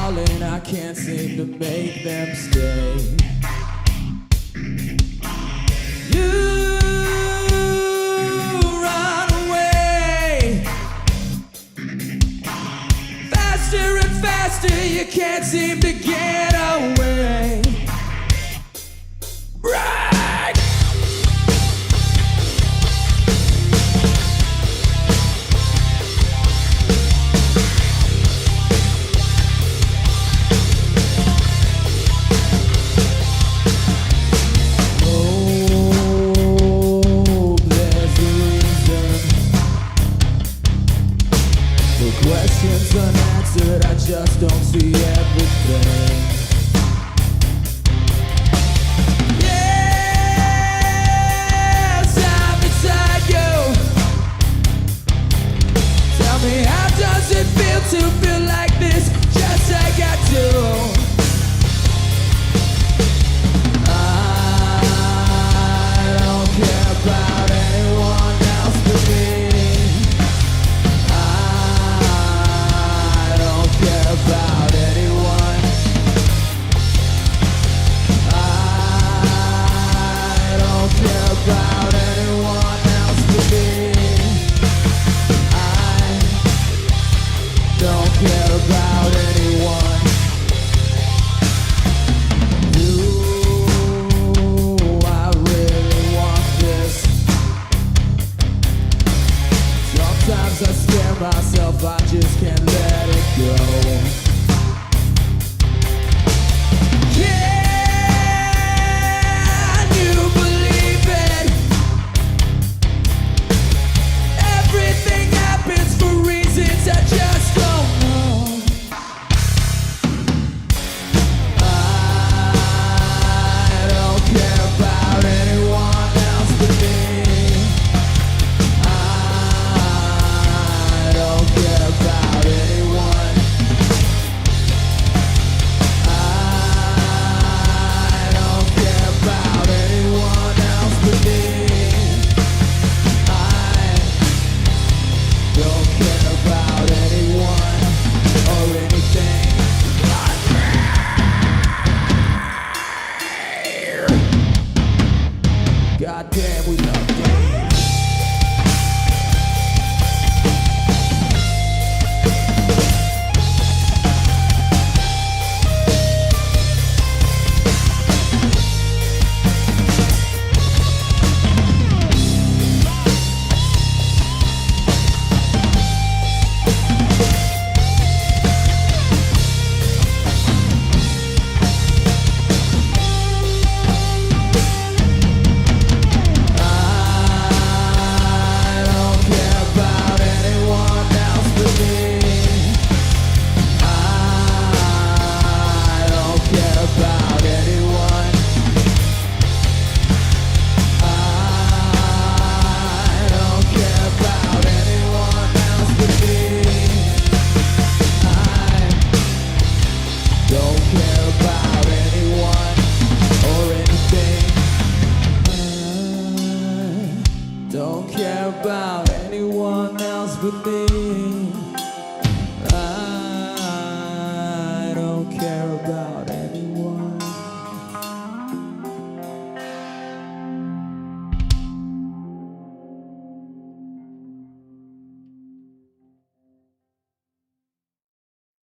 calling, I can't seem to make them stay. You run away faster and faster, you can't seem to get away. Right! Questions unanswered, I just don't see everything. Yes, I'm inside you. Tell me, how does it feel to feel like this, just like I do? I don't care about anyone else but me. About anyone, I don't care about anyone else but me. I don't care about anyone. Do I really want this? Sometimes I scare myself, I just can't let it go. Can you believe it? Everything happens for reasons I just don't know. I don't care about anyone else but me. I don't care about anyone. I don't care about anyone else but me. I don't care about anyone or anything. God damn, we love Dave. Don't care about anyone else but me.